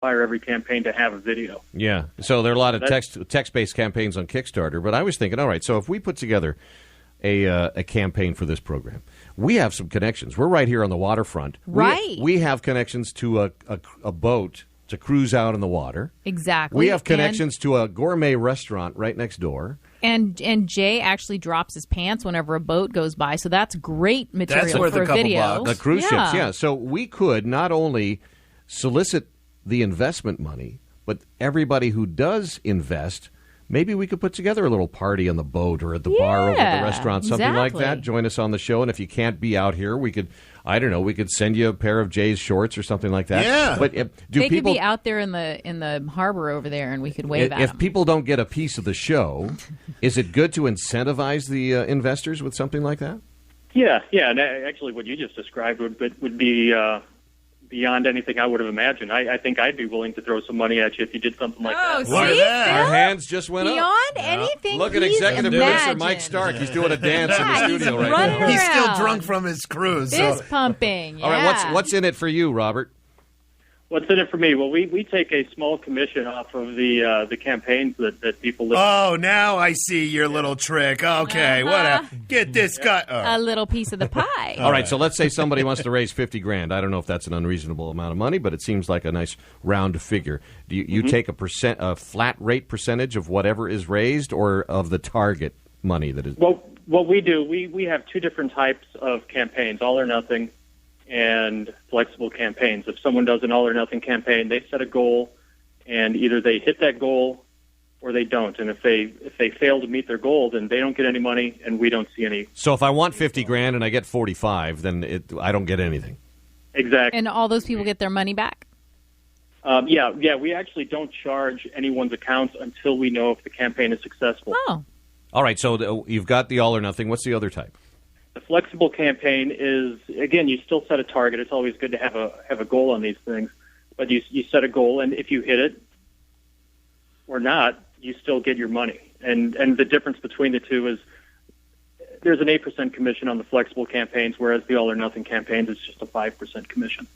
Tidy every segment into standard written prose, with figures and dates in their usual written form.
require every campaign to have a video. Yeah, so there are a lot of text-based campaigns on Kickstarter, but I was thinking, all right, so if we put together a campaign for this program, we have some connections. We're right here on the waterfront. Right. We have connections to a boat to cruise out in the water. Exactly. We have connections to a gourmet restaurant right next door. And Jay actually drops his pants whenever a boat goes by, so that's great material That's worth for a couple video. bucks. The cruise ships, yeah. So we could not only solicit the investment money, but everybody who does invest, maybe we could put together a little party on the boat or at the bar over at the restaurant, something like that. Join us on the show, and if you can't be out here, we could, I don't know, we could send you a pair of Jay's shorts or something like that. Yeah. But They could be out there in the harbor over there, and we could wave at if them. people don't get a piece of the show, is it good to incentivize the investors with something like that? Yeah, and actually what you just described would be beyond anything I would have imagined. I think I'd be willing to throw some money at you if you did something like that. See, Look at that. Our hands just went up. Beyond anything Look at he's executive producer imagined. Mike Stark. He's doing a dance in the Yeah, he's studio right running now. He's still around. drunk from his cruise. Fist So. pumping. All right, yeah. what's in it for you, Robert? What's in it for me? Well, we take a small commission off of the campaigns that people listen. Oh, now I see your little trick. Okay, whatever. Get this guy. a little piece of the pie? All right, so let's say somebody wants to raise $50,000. I don't know if that's an unreasonable amount of money, but it seems like a nice round figure. Do you take a flat rate percentage of whatever is raised, or of the target money that is? Well, what we do, we have two different types of campaigns: all or nothing and flexible campaigns. If someone does an all or nothing campaign, they set a goal, and either they hit that goal or they don't. And if they fail to meet their goal, then they don't get any money, and we don't see any. So if I want $50,000 and I get 45, then I don't get anything. Exactly. And all those people get their money back? Yeah. We actually don't charge anyone's accounts until we know if the campaign is successful. Oh. All right, so you've got the all or nothing. What's the other type? The flexible campaign is, again, you still set a target. It's always good to have a goal on these things, but you set a goal, and if you hit it or not, you still get your money. And the difference between the two is there's an 8% commission on the flexible campaigns, whereas the all or nothing campaigns is just a 5% commission.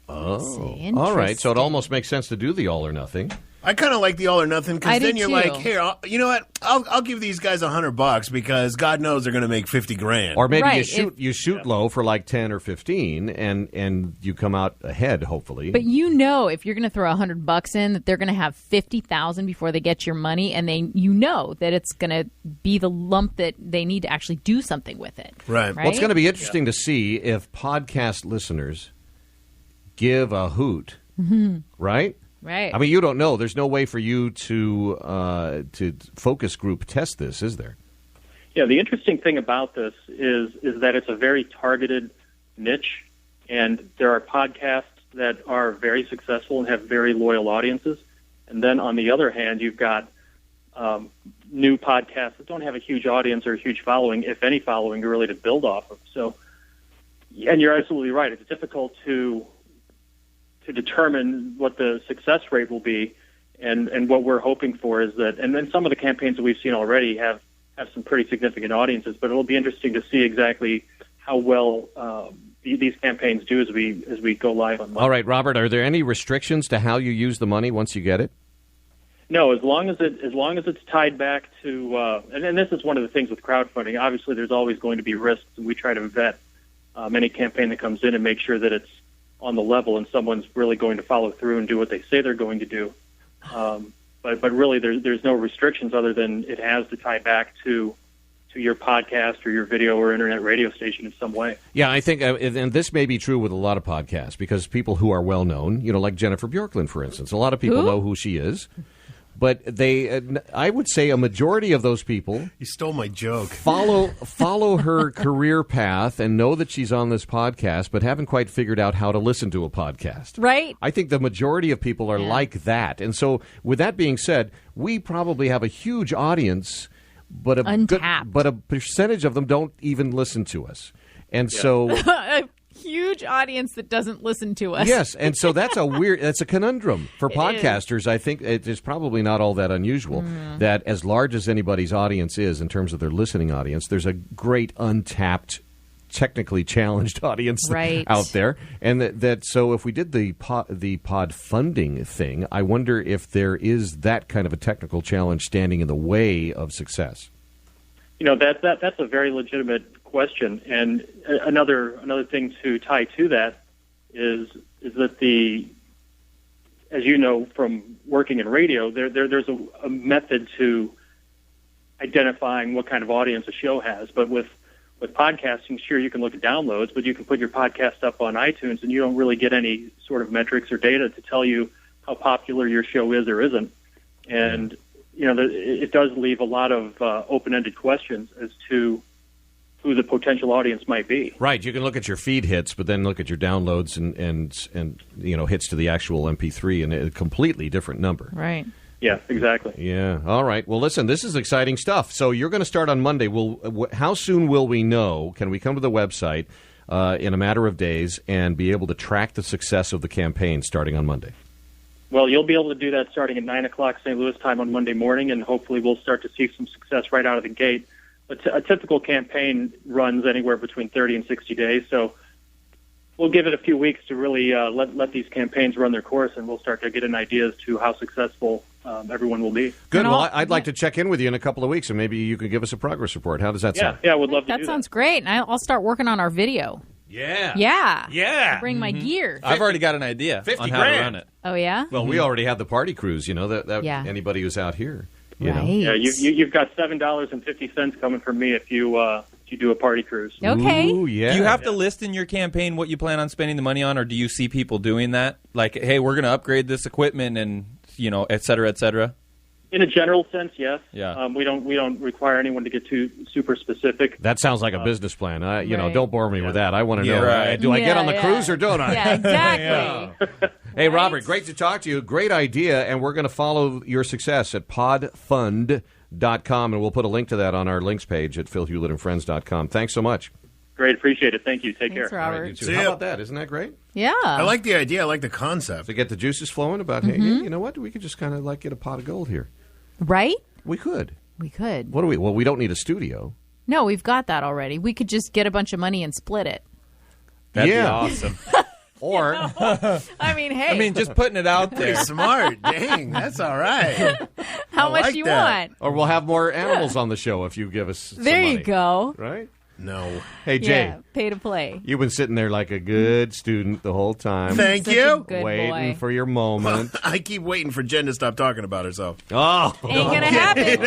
Oh, all right. So it almost makes sense to do the all or nothing. I kind of like the all or nothing I because do then you're too. like, here, you know what? I'll give these guys $100 because God knows they're going to make $50,000. Or maybe Right, you shoot low for like 10 or 15, and you come out ahead, hopefully. But you know, if you're going to throw $100 in, that they're going to have 50,000 before they get your money, and you know that it's going to be the lump that they need to actually do something with it. Right. Well, it's going to be interesting to see if podcast listeners give a hoot, right? Right. I mean, you don't know. There's no way for you to focus group test this, is there? Yeah, the interesting thing about this is that it's a very targeted niche, and there are podcasts that are very successful and have very loyal audiences. And then on the other hand, you've got new podcasts that don't have a huge audience or a huge following, if any following, really to build off of. So, and you're absolutely right. It's difficult to determine what the success rate will be, and what we're hoping for is that, and then some of the campaigns that we've seen already have some pretty significant audiences, but it'll be interesting to see exactly how well these campaigns do as we go live on Monday. All right, Robert, are there any restrictions to how you use the money once you get it? No, as long as it's tied back to, and this is one of the things with crowdfunding. Obviously, there's always going to be risks, and we try to vet any campaign that comes in and make sure that it's on the level and someone's really going to follow through and do what they say they're going to do. But really, there's no restrictions other than it has to tie back to your podcast or your video or internet radio station in some way. Yeah, I think, and this may be true with a lot of podcasts, because people who are well known, like Jennifer Bjorklund, for instance, a lot of people know who she is. But I would say a majority of those people You stole my joke. follow her career path and know that she's on this podcast, but haven't quite figured out how to listen to a podcast. Right. I think the majority of people are like that. And so with that being said, we probably have a huge audience, but a percentage of them don't even listen to us. And so A huge audience that doesn't listen to us. yes, and so that's a conundrum for podcasters. I think it is probably not all that unusual that as large as anybody's audience is in terms of their listening audience, there's a great untapped technically challenged audience out there. And that so if we did the Podfunding thing, I wonder if there is that kind of a technical challenge standing in the way of success. That's a very legitimate question. And another thing to tie to that is that as you know from working in radio, there's a method to identifying what kind of audience a show has. But with podcasting, sure, you can look at downloads, but you can put your podcast up on iTunes, and you don't really get any sort of metrics or data to tell you how popular your show is or isn't. And it does leave a lot of open-ended questions as to who the potential audience might be. Right. You can look at your feed hits, but then look at your downloads and hits to the actual MP3, and a completely different number. Right. Yeah, exactly. Yeah. All right. Well, listen, this is exciting stuff. So you're going to start on Monday. How soon will we know? Can we come to the website in a matter of days and be able to track the success of the campaign starting on Monday? Well, you'll be able to do that starting at 9 o'clock St. Louis time on Monday morning, and hopefully we'll start to see some success right out of the gate. A typical campaign runs anywhere between 30 and 60 days, so we'll give it a few weeks to really let these campaigns run their course, and we'll start to get an idea as to how successful everyone will be. Good. Well, I'd like to check in with you in a couple of weeks, and maybe you could give us a progress report. How does that sound? Yeah, I would love to do that. That sounds great, and I'll start working on our video. Yeah. I'll bring my gear. I've already got an idea on how to run it. Oh, yeah? Well, we already have the party cruise, anybody who's out here. Right. Yeah, you've got $7.50 coming from me if you do a party cruise. Okay. Ooh, yeah. Do you have to list in your campaign what you plan on spending the money on, or do you see people doing that? Like, hey, we're going to upgrade this equipment and, et cetera, et cetera? In a general sense, yes. Yeah. We don't require anyone to get too super specific. That sounds like a business plan. Right. Don't bore me with that. I want to know, right. do I get on the cruise or don't I? Yeah, exactly. Hey, Robert, great to talk to you. Great idea, and we're going to follow your success at podfund.com, and we'll put a link to that on our links page at philhulettandfriends.com. Thanks so much. Great, appreciate it. Thank you. Take Thanks, care. Robert. All right, you too. How about that? Isn't that great? Yeah. I like the idea. I like the concept. To get the juices flowing about, hey, you know what? We could just kind of get a pot of gold here. Right? We could. We could. What do we? Well, we don't need a studio. No, we've got that already. We could just get a bunch of money and split it. That'd be awesome. Or, just putting it out there. Pretty smart. Dang, that's all right. How much like do you that. want? or we'll have more animals on the show if you give us some There you money. go. Right? No. Hey, Jay. Yeah, pay to play. You've been sitting there like a good student the whole time. Thank Such you. a good waiting boy. for your moment. I keep waiting for Jen to stop talking about herself. Oh, Ain't gonna happen. It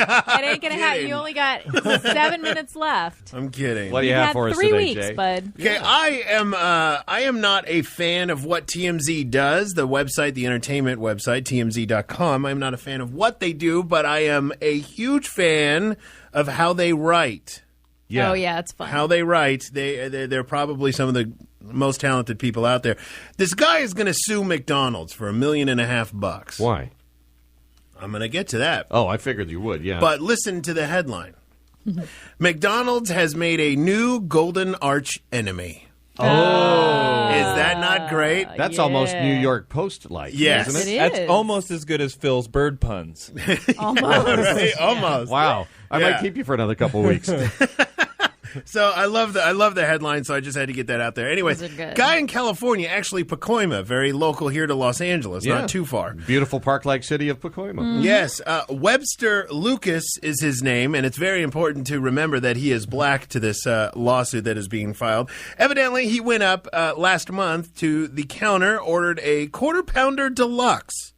ain't gonna happen. You only got 7 minutes left. I'm kidding. what do you You have had for us 3 today, weeks, Jay? bud. Okay, I am not a fan of what TMZ does, the website, the entertainment website, TMZ.com. I'm not a fan of what they do, but I am a huge fan of how they write. Yeah. Oh, yeah, it's fun. How they write. They're probably some of the most talented people out there. This guy is going to sue McDonald's for $1.5 million. Why? I'm going to get to that. Oh, I figured you would, yeah. But listen to the headline. McDonald's has made a new golden arch enemy. Oh. Is that not great? That's Yeah. almost New York Post-like, Yes. isn't it? It That's is. almost as good as Phil's bird puns. Almost. Right? Almost. Wow. I Yeah. might keep you for another couple weeks. So I love the headline, so I just had to get that out there. Anyways, Those are good. guy in California, actually Pacoima, very local here to Los Angeles, Yeah. not too far. Beautiful park-like city of Pacoima. Yes, Webster Lucas is his name, and it's very important to remember that he is black to this lawsuit that is being filed. Evidently, he went up last month to the counter, ordered a quarter-pounder deluxe,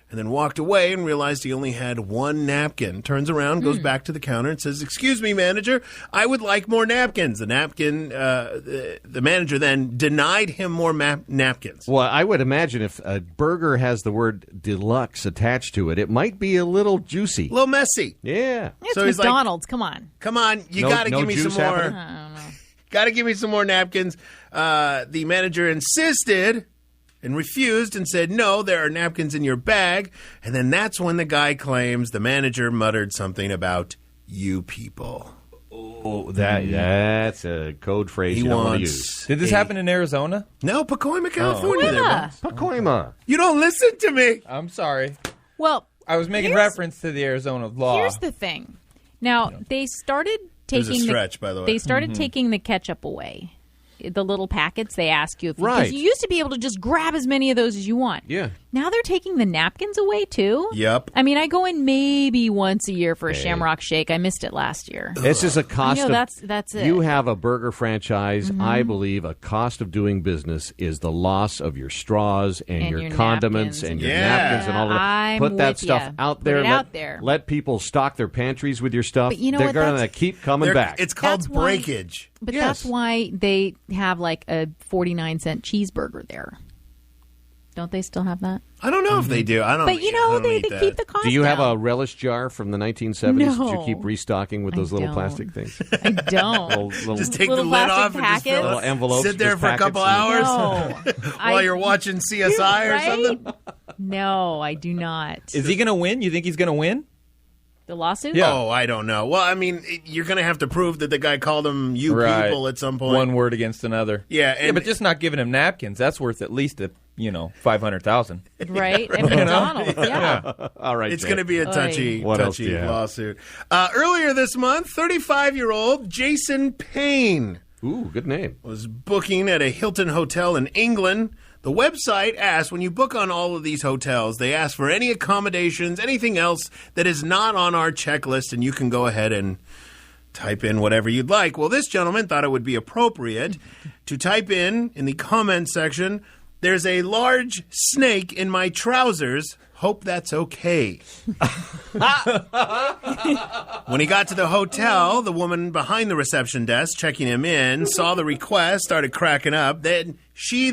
and then walked away and realized he only had one napkin. Turns around, goes back to the counter and says, "Excuse me, manager, I would like more napkins." The manager then denied him more napkins. Well, I would imagine if a burger has the word deluxe attached to it, it might be a little juicy. A little messy. Yeah. It's So he's like- McDonald's. Come on. Come on, you No- got to no give me some juice more. happening? I don't know. Got to give me some more napkins. The manager insisted and refused and said, "No, there are napkins in your bag." And then that's when the guy claims the manager muttered something about "you people." Oh, that's a code phrase He you don't want to wants. use. Did this happen in Arizona? No, Pacoima, California. There, Yeah. boss. Pacoima. You don't listen to me. I'm sorry. Well, I was making Here's- reference to the Arizona law. here's the thing. Now, they started taking stretch, by the way. They started taking the ketchup away. The little packets, they ask you if Right. because you used to be able to just grab as many of those as you want. Yeah. Now they're taking the napkins away too. Yep. I mean, I go in maybe once a year for a Shamrock Shake. I missed it last year. This is a cost I of... know, that's it. You have a burger franchise. I believe a cost of doing business is the loss of your straws and your condiments napkins. and your Yeah. napkins and all of that. I'm Put that with stuff ya. out Put there. it out there. Let people stock their pantries with your stuff. But you know They're what? going to That's- keep coming back. It's called That's why- breakage. But Yes. that's why they have like a 49-cent cheeseburger there. Don't they still have that? I don't know if they do. I don't. But you I know, don't they eat that. keep the cost Do you have a down. relish jar from the 1970s that you No. keep restocking with I those little don't. plastic things? I don't. Little Just take the Little lid plastic off and just fill packets. Little it. envelopes, Sit there just for a packets couple and- hours No. while you're watching CSI or Right? something. No, I do not. Is he going to win? You think he's going to win? The lawsuit? Yeah. Oh, I don't know. Well, I mean, you're going to have to prove that the guy called him "you Right. people" at some point. One word against another. Yeah, and but just not giving him napkins. That's worth at least $500,000. Right? At McDonald's, yeah. All right, it's Jay. going to be a touchy, What else do touchy you have? lawsuit. Earlier this month, 35-year-old Jason Payne Ooh, good name. was booking at a Hilton hotel in England. The website asks, when you book on all of these hotels, they ask for any accommodations, anything else that is not on our checklist, and you can go ahead and type in whatever you'd like. Well, this gentleman thought it would be appropriate to type in the comment section, "There's a large snake in my trousers. Hope that's okay." When he got to the hotel, the woman behind the reception desk checking him in saw the request, started cracking up. She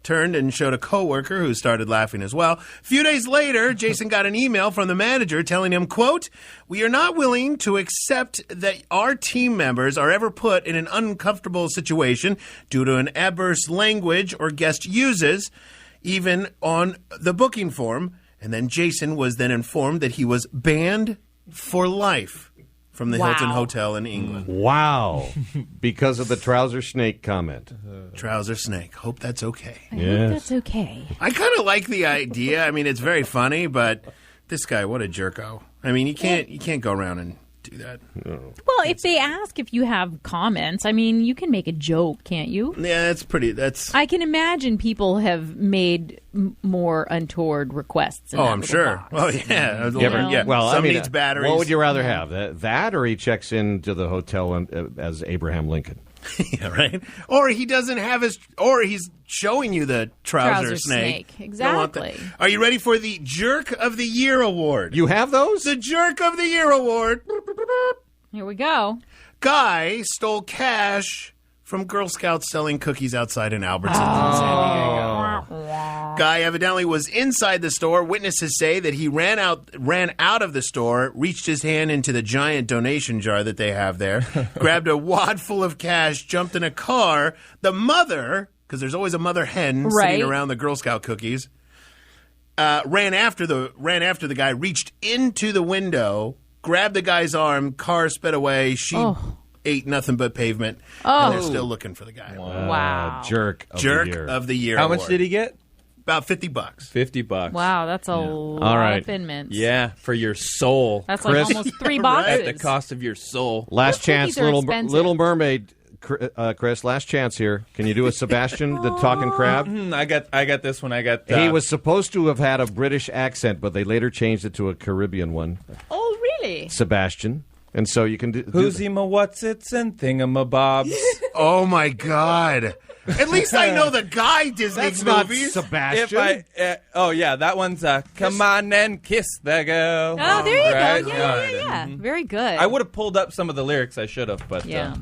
turned and showed a coworker who started laughing as well. A few days later, Jason got an email from the manager telling him, quote, "We are not willing to accept that our team members are ever put in an uncomfortable situation due to an adverse language or guest uses, even on the booking form." And then Jason was then informed that he was banned for life from the Wow. Hilton Hotel in England. Wow. Because of the trouser snake comment. Trouser snake. Hope that's okay. I hope that's okay. I kind of like the idea. I mean, it's very funny, but this guy, what a jerko. I mean, you can't go around and do that. Well, if they ask if you have comments, I mean, you can make a joke, can't you? Yeah, that's I can imagine people have made more untoward requests. In that I'm little sure. box. Well, yeah. Yeah. Well, Some I mean, needs batteries. What would you rather have? That or he checks into the hotel as Abraham Lincoln? Yeah, right? Or he doesn't have or he's showing you the trouser snake. snake. Don't want that. Exactly. Are you ready for the Jerk of the Year award? You have those? The Jerk of the Year award. Here we go. Guy stole cash from Girl Scouts selling cookies outside in Albertsons in San Diego. Guy evidently was inside the store. Witnesses say that he ran out of the store, reached his hand into the giant donation jar that they have there, grabbed a wad full of cash, jumped in a car. The mother, because there's always a mother hen sitting around the Girl Scout cookies, ran after the guy, reached into the window, grabbed the guy's arm, car sped away. She ate nothing but pavement, and they're still looking for the guy. Wow. Jerk of Jerk the year. of the Year. How much award. did he get? About $50. $50. Wow, that's a lot All right. of Thin Mints. Yeah, for your soul. That's Chris? like almost 3 Right. boxes. At the cost of your soul. Last Those chance, cookies are expensive. Little Mermaid. Chris, last chance here. Can you do a Sebastian, the talking crab? I got this one. I got. He was supposed to have had a British accent, but they later changed it to a Caribbean one. Oh, really? Sebastian. And so you can do... Who's him a what's it's and thingamabobs. Oh my God! At least I know the guy Disney That's not movies. Sebastian. That one's come on and kiss the girl. Oh, there you Right? go. Yeah. Very good. I would have pulled up some of the lyrics. I should have, but Yeah.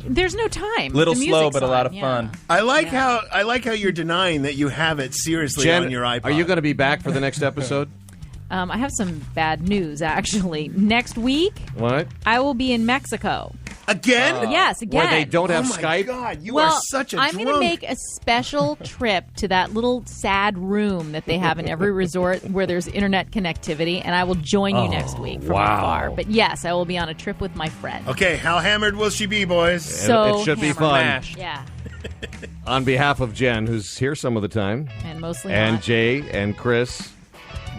There's no time. little The slow, music's but a lot on, of fun. I like how you're denying that you have it seriously Jen, on your iPod. are you going to be back for the next episode? I have some bad news, actually. Next week, What? I will be in Mexico. again? Yes, again. Where they don't have Oh my Skype? God! You well, are such a I'm drunk. going to make a special trip to that little sad room that they have in every resort where there's internet connectivity, and I will join you next week from wow. afar. But yes, I will be on a trip with my friend. Okay, how hammered will she be, boys? So it should be hammered. fun. Smash. Yeah, On behalf of Jen, who's here some of the time, and mostly and not. Jay and Chris,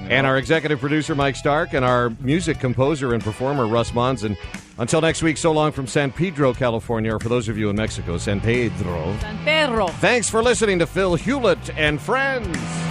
and our executive producer Mike Stark, and our music composer and performer Russ Monson, Until next week, so long from San Pedro, California, or for those of you in Mexico, San Pedro. San Pedro. Thanks for listening to Phil Hulett and Friends.